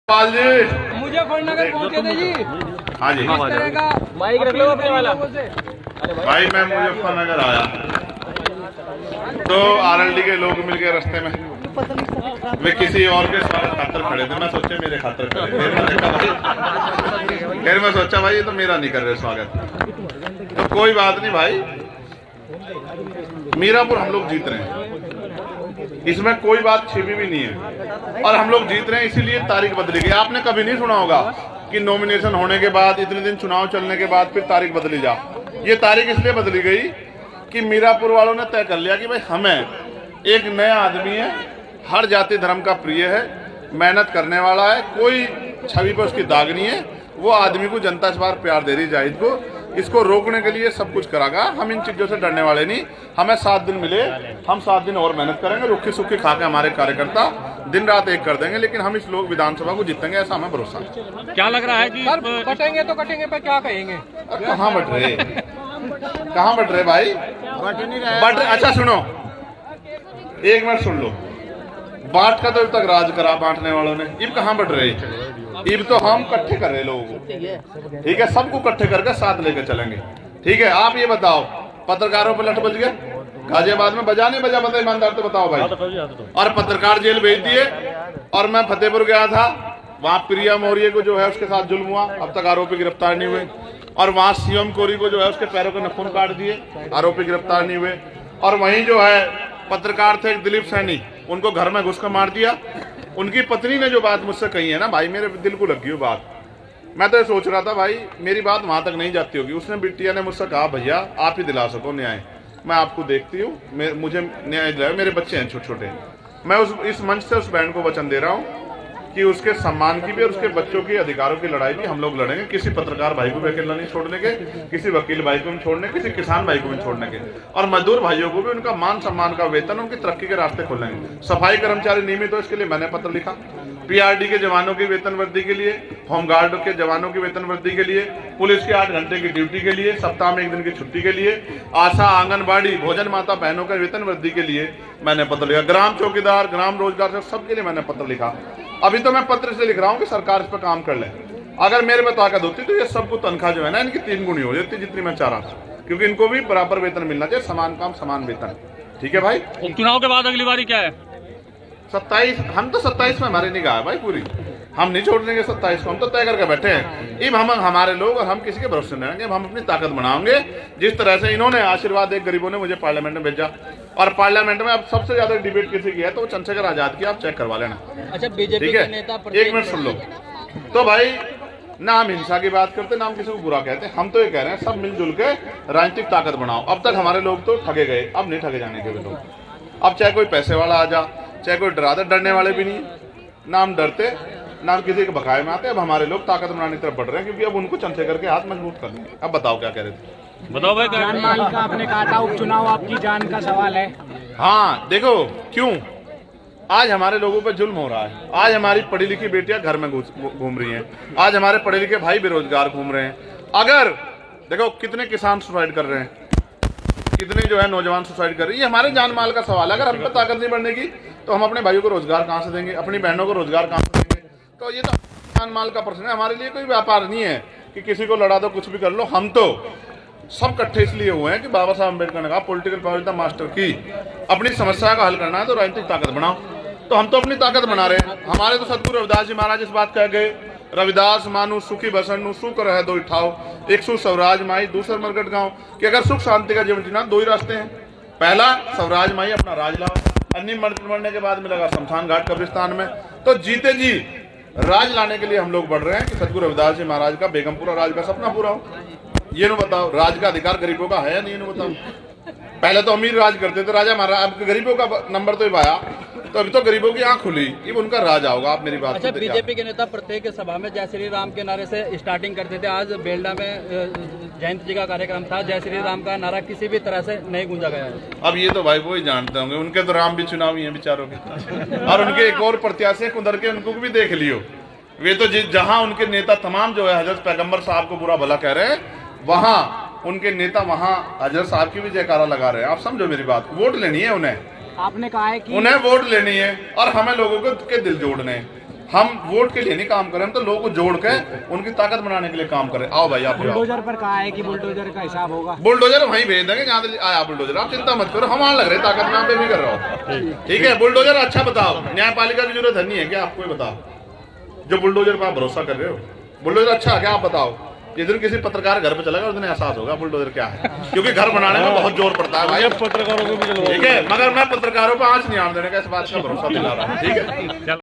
मुझे फड़नगर पहुंचे थे जी। हाँ जी, इस तरह का माइक रख लो अपने वाला। भाई मैं मुजफ्फरनगर आया तो आरएलडी के लोग मिल गए रास्ते में, वे किसी और के खातर खड़े थे, मैं सोचे मेरे खातर खड़े, फिर मैं सोचा भाई ये तो मेरा नहीं कर रहे स्वागत, तो कोई बात नहीं भाई, मीरापुर हम लोग जीत रहे हैं, इसमें कोई बात छिपी भी नहीं है और हम लोग जीत रहे हैं, इसीलिए तारीख बदली गई। आपने कभी नहीं सुना होगा कि नॉमिनेशन होने के बाद इतने दिन चुनाव चलने के बाद फिर तारीख बदली जा। ये तारीख इसलिए बदली गई कि मीरापुर वालों ने तय कर लिया कि भाई हमें एक नया आदमी है, हर जाति धर्म का प्रिय है, मेहनत करने वाला है, कोई छवि पर उसकी दाग नहीं है, वो आदमी को जनता इस बार प्यार दे रही जाहिद को, इसको रोकने के लिए सब कुछ करागा। हम इन चीजों से डरने वाले नहीं, हमें 7 दिन मिले, हम 7 दिन और मेहनत करेंगे, रुखी सुखी खा के हमारे कार्यकर्ता दिन रात एक कर देंगे, लेकिन हम इस लोग विधानसभा को जीतेंगे, ऐसा हमें भरोसा है। क्या लग रहा है कि कटेंगे तो कटेंगे पे क्या कहेंगे? कहाँ बट रहे, कहाँ बट रहे भाई, बट अच्छा सुनो, एक मिनट सुन लो, बांट का तो अब तक राज करा बांटने वालों ने, इब कहाँ बट रहे, इब तो हम इकट्ठे कर रहे लोगों को, ठीक है, सबको इकट्ठे करके साथ लेकर चलेंगे, ठीक है। आप ये बताओ, पत्रकारों पर लठ बज गया गाजियाबाद में, बजा नहीं बजा, बताओ ईमानदार तो बताओ भाई, और पत्रकार जेल भेज दिए, और मैं फतेहपुर गया था, वहां प्रिया मौर्य को जो है उसके साथ जुल्म हुआ, अब तक आरोपी गिरफ्तार नहीं हुए, और वहां सीएम कोरी को जो है उसके पैरों के नखून काट दिए, आरोपी गिरफ्तार नहीं हुए, और वहीं जो है पत्रकार थे दिलीप सैनी, उनको घर में घुस कर मार दिया। उनकी पत्नी ने जो बात मुझसे कही है ना भाई, मेरे दिल को लगी वो बात, मैं तो ये सोच रहा था भाई मेरी बात वहां तक नहीं जाती होगी, उसने बिटिया ने मुझसे कहा भैया आप ही दिला सको न्याय, मैं आपको देखती हूँ, मुझे न्याय दिलाओ, मेरे बच्चे हैं छोटे छोटे, मैं इस मंच से उस बहन को वचन दे रहा हूँ कि उसके सम्मान की भी और उसके बच्चों के अधिकारों की लड़ाई भी हम लोग लड़ेंगे, किसी पत्रकार भाई को भी अकेला नहीं छोड़ने के, किसी वकील भाई को भी छोड़ने, किसी किसान भाई को भी छोड़ने के, और मजदूर भाइयों को भी उनका मान सम्मान का वेतन, उनकी तरक्की के रास्ते खोलेंगे। सफाई कर्मचारी नियमित हो इसके लिए मैंने पत्र लिखा, पीआरडी के जवानों की वेतन वृद्धि के लिए, होमगार्ड के जवानों की वेतन वृद्धि के लिए, पुलिस की 8 घंटे की ड्यूटी के लिए, सप्ताह में 1 दिन की छुट्टी के लिए, आशा आंगनबाड़ी भोजन माता बहनों का वेतन वृद्धि के लिए मैंने पत्र लिखा, ग्राम चौकीदार ग्राम रोजगार से सबके लिए मैंने पत्र लिखा। अभी तो मैं पत्र से लिख रहा हूँ कि सरकार इस पर काम कर ले, अगर मेरे में ताकत होती तो ये सबको तनख्वाह जो है ना इनकी 3 गुनी हो जाती जितनी मैं चाह रहा था, क्योंकि इनको भी बराबर वेतन मिलना चाहिए, समान काम समान वेतन, ठीक है भाई। उपचुनाव के बाद अगली बारी क्या है? 27, हम तो 27 में हमारी निगाह है भाई पूरी, हम नहीं छोड़ देंगे 27 को, हम तो तय करके बैठे हैं, इब हम हमारे लोग और हम किसी के भरोसे नहीं रहेंगे, हम अपनी ताकत बनाएंगे। जिस तरह से इन्होंने आशीर्वाद एक गरीबों ने मुझे पार्लियामेंट में भेजा, और पार्लियामेंट में अब सबसे ज्यादा डिबेट किसी की है तो वो चंद्रशेखर आजाद की, आप चेक करवा लेना। अच्छा, बीजेपी के नेता 1 मिनट सुन लो, तो भाई ना हम हिंसा की बात करते ना हम किसी को बुरा कहते, हम तो ये कह रहे हैं सब मिलजुल के राजनीतिक ताकत बनाओ। अब तक हमारे लोग तो ठगे गए, अब नहीं ठगे जाने के लोग, अब चाहे कोई पैसे वाला आ जा, चाहे कोई डरा दे, डरने वाले भी नहीं, ना हम डरते ना हम किसी के बकाये में आते, अब हमारे लोग ताकत बनाने की तरफ बढ़ रहे हैं, क्योंकि अब उनको चंद्रशेखर के हाथ मजबूत कर देंगे। अब बताओ क्या कह रहे थे? बताओ भाई। जान माल का आपने कहा था, उपचुनाव आपकी जान का सवाल है। हाँ देखो क्यों आज हमारे लोगों पर जुल्म हो रहा है, आज हमारी पढ़ी लिखी बेटियां घर में घूम रही हैं, आज हमारे पढ़े लिखे भाई बेरोजगार घूम रहे हैं, अगर देखो कितने किसान सुसाइड कर रहे हैं, कितने जो है नौजवान सुसाइड कर रही है, ये हमारे जान माल का सवाल है। अगर हम पर ताकत नहीं बढ़ने की तो हम अपने भाइयों को रोजगार कहाँ से देंगे, अपनी बहनों को रोजगार कहाँ से देंगे? तो ये तो जान माल का प्रश्न है, हमारे लिए कोई व्यापार नहीं है कि किसी को लड़ा दो कुछ भी कर लो। हम तो सब इकट्ठे इसलिए हुए हैं कि बाबा साहब अम्बेडकर ने कहा पॉलिटिकल पावर द मास्टर की, अपनी समस्या का हल करना है तो राजनीतिक ताकत बनाओ, तो हम तो अपनी ताकत बना रहे हैं। हमारे तो सतगुरु रविदास जी महाराज इस बात कह गए, रविदास मानु सुखी बसन सुख रह दो ठाओ, एक सु स्वराज माई दूसर मरगट गाँव, कि अगर सुख शांति का जीवन जीना 2 ही रास्ते हैं, पहला स्वराज माई अपना राज लाओ, अन्य मरने के बाद मिलेगा शमशान घाट कब्रिस्तान में। तो जीते जी राज लाने के लिए हम लोग बढ़ रहे हैं कि सतगुरु रविदास जी महाराज का बेगमपुरा राज का सपना पूरा हो। ये नो बताओ, राज का अधिकार गरीबों का है या नहीं, बताओ? पहले तो अमीर राज करते थे राजा महाराज, अब गरीबों का नंबर तो आया, तो अभी तो गरीबों की आंख खुली, ये उनका राज आओगा। आप मेरी बात। अच्छा, बीजेपी के नेता प्रत्येक सभा में जय श्री राम के नारे से स्टार्टिंग करते थे, आज बेलडा में जयंत जी का कार्यक्रम था, जय श्री राम का नारा किसी भी तरह से नहीं गूंजा गया है। अब ये तो भाई वो ही जानते होंगे, उनके तो राम भी चुनावी हैं बेचारों के, और उनके एक और प्रत्याशी कुंदर के, उनको भी देख लियो, वे तो जहां उनके नेता तमाम जो है हजरत पैगंबर साहब को बुरा भला कह रहे हैं, वहां उनके नेता वहां हजरत साहब की भी जयकारा लगा रहे हैं। आप समझो मेरी बात, वोट लेनी है उन्हें, आपने कहा है कि उन्हें वोट लेनी है और हमें लोगों के दिल जोड़ने हैं। हम वोट के लिए नहीं काम कर रहे, हम तो लोगों को जोड़ के उनकी ताकत बनाने के लिए काम कर रहे हैं। आओ भाई आप भी आओ। बुलडोजर पर कहा है कि बुलडोजर का हिसाब होगा। बुलडोजर वहीं भेज देंगे जहाँ से आया बुलडोजर, आप चिंता मत करो, हम वहां लग रहे ताकत में, पे भी कर रहा हूँ। ठीक है, बुलडोजर अच्छा बताओ, न्यायपालिका की जरूरत नहीं है क्या आपको? ये बताओ जो बुलडोजर पर आप भरोसा कर रहे हो, बुलडोजर अच्छा है क्या? आप बताओ। जिस दिन किसी पत्रकार घर पे चलेगा उस दिन एहसास होगा बुलडोजर क्या है, क्योंकि घर बनाने में बहुत जोर पड़ता है भाई, पत्रकारों को भी ठीक है। मगर मैं पत्रकारों पर आंच नहीं आने देने का, इस बात का भरोसा दिला रहा हूँ, ठीक है।